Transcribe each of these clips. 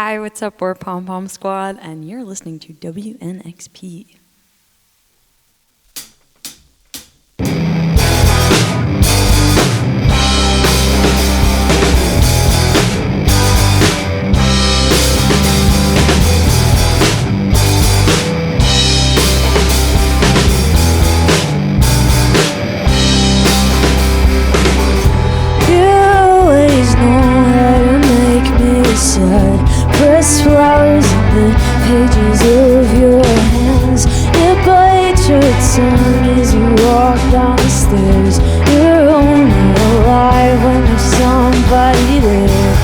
Hi, what's up? We're Pom Pom Squad, and you're listening to WNXP. Press flowers in the pages of your hands. You bite your tongue as you walk down the stairs. You're only alive when there's somebody there.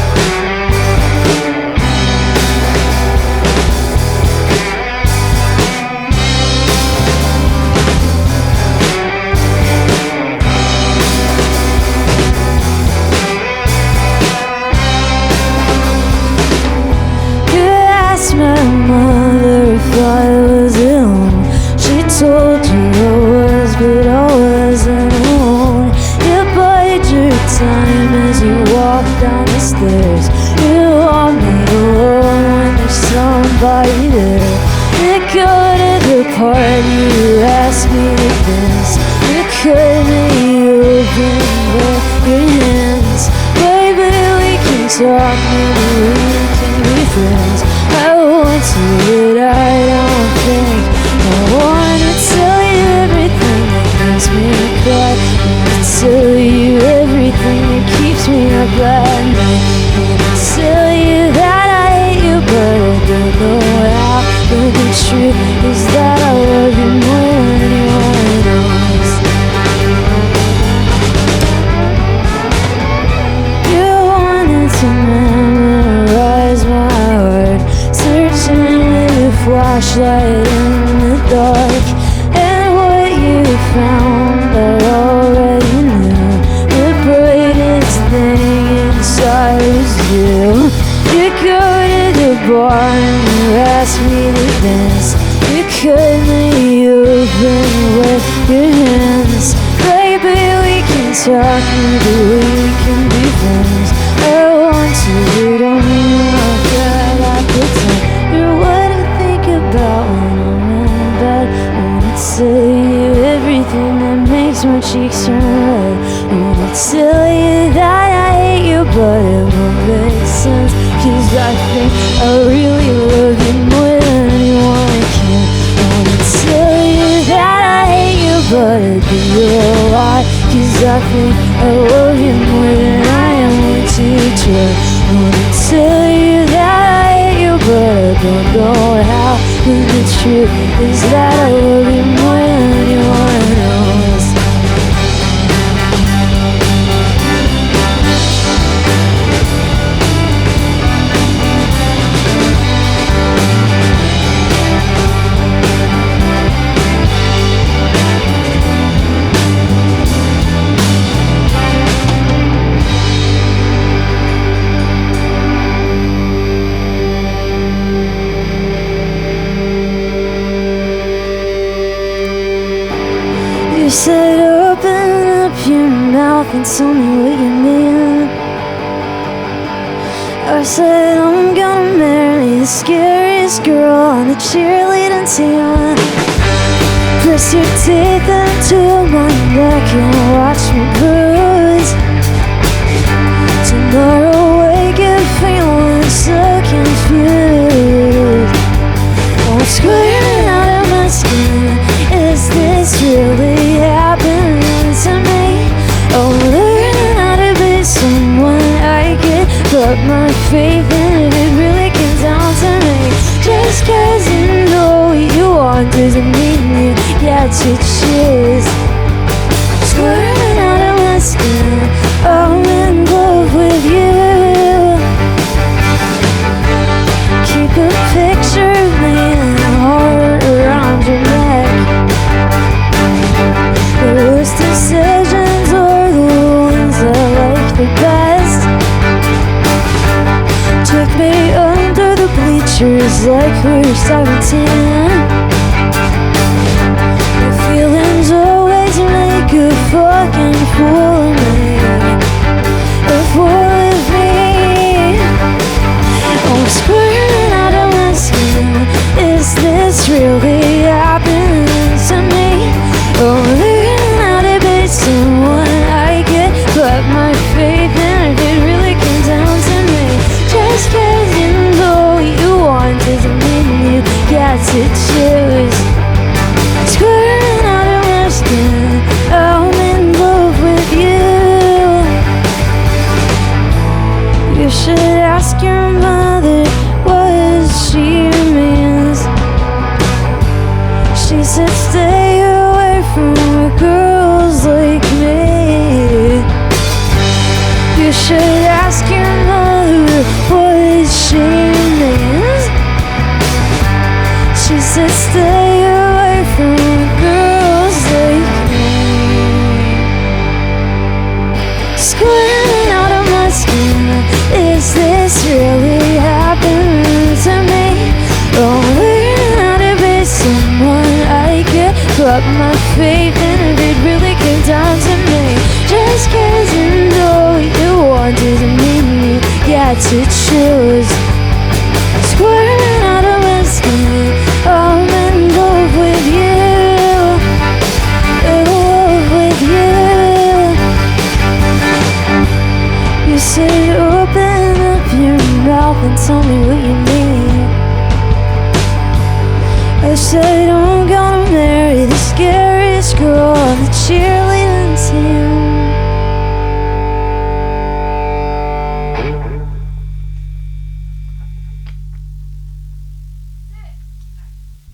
My mother, if I was at home, she told you I was, but I wasn't alone. You bide your time as you walk down the stairs. You want me alone when there's somebody there. You go to the party, you ask me to dance. You cut me open with your hands. Baby, we can talk, maybe we can be friends. I want to, but I don't think I want to tell you everything that makes me cry. I want to tell you everything that keeps me up at night. I want to tell you that I hate you, but I don't know how. But the truth is that I love you more than anyone else. You wanted to memorize my heart, searching with a flashlight in the dark. And what you found I already knew. The brightest thing inside was you. You go to the bar and you ask me to dance. You cut me open with your hands. Baby, we can talk, maybe we can be friends. I want to, but only know that I pretend. You're what I think about when I'm in bed. I wanna tell you everything that makes my cheeks turn red. I wanna tell you that I hate you, but it won't make sense. Cause I think I really love you more than anyone can. I wanna tell you that I hate you, but it'd be a lie. Cause I think I love you more than I am what you try. I wanna tell you that I hate you, but I don't know how. But the truth is that I love you more than anyone else. You said open up your mouth and tell me what you mean. I said I'm gonna marry the scariest girl on the cheerleading team. Press your teeth into my neck and watch me bruise. Tomorrow wake up feeling so confused. I'm squirting out of my skin. Is this really happening to me? Oh, learning how to be someone I get, but my faith in it really comes down to me. Just cause you know what you want doesn't mean you get to choose. Squirting out of my skin, I'm in love with you. Keep a picture of me and a heart around your neck. The worst decisions are the ones I like the best. Took me under the bleachers like we were 17. The feelings always make a fucking fool of me. A fool of me. I'm screwed. ask your mother what she means. She said stay away from girls like me. Squirting out of my skin, is this really happening to me? Oh, learning how to be someone I get, but my faith in it really came down to me. Just 'cause you know you want doesn't mean you get to choose. Squirting out of my skin, I'm in love with you, in love with you. You said open up your mouth and tell me what you mean. I said I'm gonna marry the scariest girl on the cheerleading team.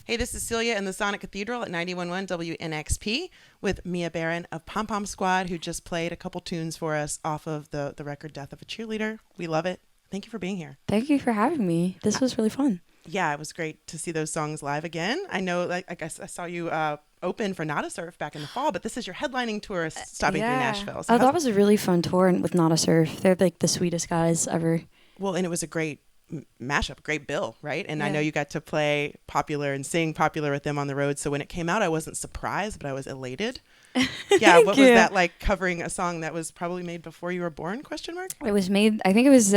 Hey, this is Celia in the Sonic Cathedral at 91.1 WNXP with Mia Barron of Pom Pom Squad, who just played a couple tunes for us off of the record Death of a Cheerleader. We love it. Thank you for being here. Thank you for having me. This was really fun. Yeah, it was great to see those songs live again. I know, like, I guess I saw you open for Not a Surf back in the fall, but this is your headlining tour stopping through Nashville. So that was a really fun tour with Not a Surf. They're like the sweetest guys ever. Well, and it was a great mashup, great bill, right? And I know you got to play Popular and sing Popular with them on the road. So when it came out, I wasn't surprised, but I was elated. Yeah, what was that like, covering a song that was probably made before you were born, question mark? It was made, I think it was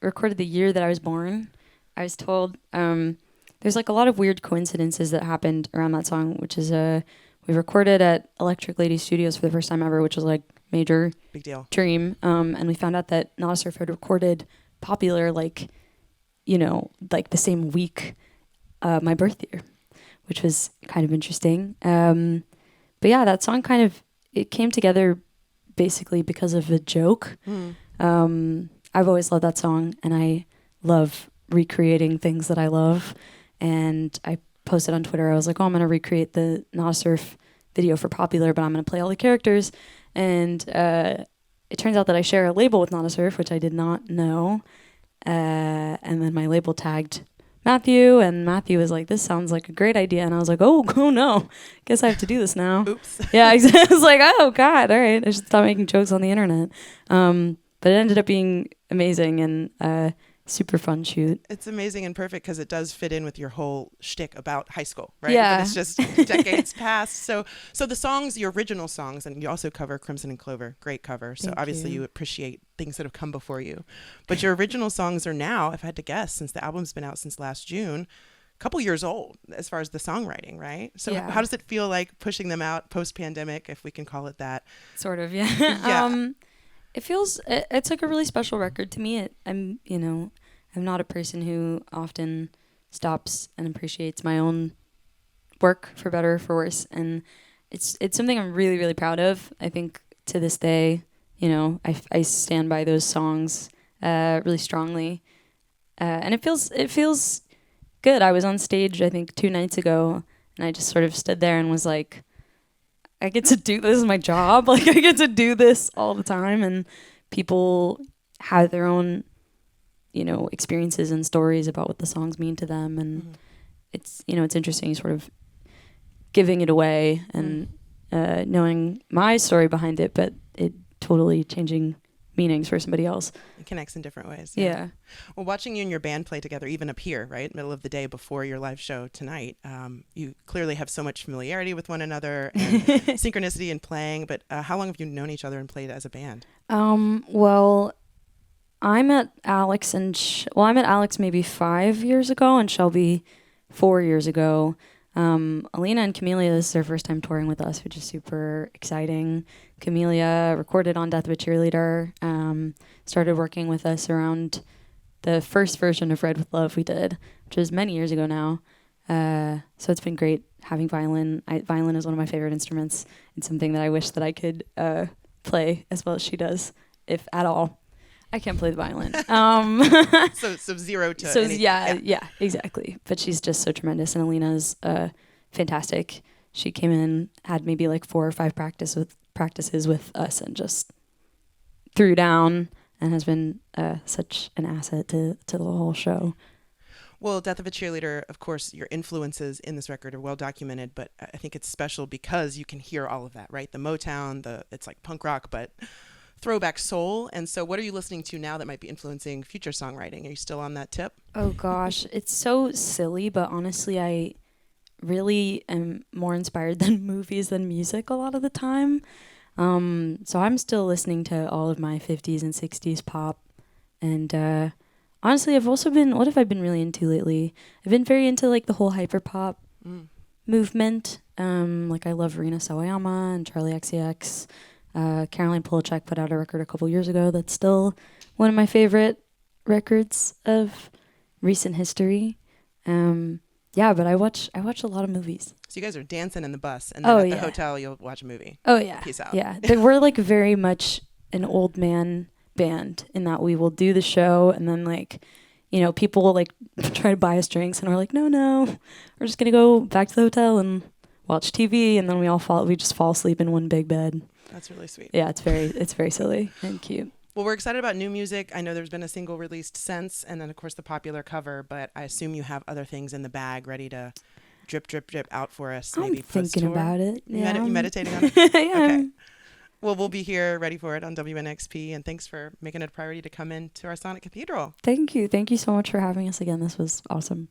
recorded the year that I was born. I was told there's like a lot of weird coincidences that happened around that song, which is we recorded at Electric Lady Studios for the first time ever, which was like major big deal dream. And we found out that Not a Surf had recorded Popular like the same week my birth year, which was kind of interesting. But yeah, that song it came together basically because of a joke. I've always loved that song, and I love recreating things that I love. And I posted on Twitter, I was like, I'm going to recreate the Not a Surf video for Popular, but I'm going to play all the characters. And it turns out that I share a label with Not a Surf, which I did not know. And then my label tagged Matthew, and Matthew was like, this sounds like a great idea. And I was like, oh no, guess I have to do this now. Oops. Yeah, I was like, oh God, all right, I should stop making jokes on the internet. But it ended up being amazing and super fun shoot. It's amazing and perfect because it does fit in with your whole shtick about high school, right? Yeah. But it's just decades past. So the songs, your original songs, and you also cover Crimson and Clover, great cover. So Thank obviously you appreciate things that have come before you. But your original songs are now, if I had to guess, since the album's been out since last June, a couple years old as far as the songwriting, right? So Yeah. how does it feel like pushing them out post-pandemic, if we can call it that? Sort of, yeah. Yeah. It's like a really special record to me. I'm not a person who often stops and appreciates my own work, for better or for worse. And it's something I'm really, really proud of. I think to this day, I stand by those songs really strongly. And it feels good. I was on stage, I think 2 nights ago, and I just sort of stood there and was like, I get to do this, is my job. Like, I get to do this all the time, and people have their own experiences and stories about what the songs mean to them, and it's interesting sort of giving it away and knowing my story behind it, but it totally changing meanings for somebody else. It connects in different ways. Yeah. Well, watching you and your band play together, even up here, right, middle of the day before your live show tonight, you clearly have so much familiarity with one another and synchronicity in playing. But how long have you known each other and played as a band? Well, I met Alex maybe 5 years ago, and Shelby 4 years ago. Alina and Camelia, this is their first time touring with us, which is super exciting. Camelia recorded on Death of a Cheerleader, started working with us around the first version of Red with Love we did, which was many years ago now. So it's been great having violin. Violin is one of my favorite instruments. It's something that I wish that I could play as well as she does, if at all. I can't play the violin. So zero to So anything. yeah, exactly. But she's just so tremendous, and Alina's fantastic. She came in, had maybe like 4 or 5 practices with us, and just threw down and has been such an asset to the whole show. Well, Death of a Cheerleader, of course, your influences in this record are well documented, but I think it's special because you can hear all of that, right? The Motown, it's like punk rock, but throwback soul. And so what are you listening to now that might be influencing future songwriting? Are you still on that tip? Oh gosh, it's so silly, but honestly, I really am more inspired than movies than music a lot of the time. So I'm still listening to all of my 50s and 60s pop. And honestly, what have I been really into lately? I've been very into like the whole hyperpop movement. Like I love Rina Sawayama and Charlie XCX. Caroline Polachek put out a record a couple years ago that's still one of my favorite records of recent history. Yeah, but I watch a lot of movies. So you guys are dancing in the bus, and then at the hotel you'll watch a movie. Oh yeah, peace out. Yeah, we're like very much an old man band in that we will do the show, and then like, people will like try to buy us drinks, and we're like, no, we're just gonna go back to the hotel and watch TV, and then we just fall asleep in one big bed. That's really sweet. Yeah, it's very silly and cute. Well, we're excited about new music. I know there's been a single released since, and then of course the popular cover, but I assume you have other things in the bag ready to drip out for us. I'm maybe thinking about it. Yeah. You meditating on it? Yeah. Okay. Well, we'll be here ready for it on WNXP, and thanks for making it a priority to come in to our Sonic Cathedral. Thank you so much for having us again. This was awesome.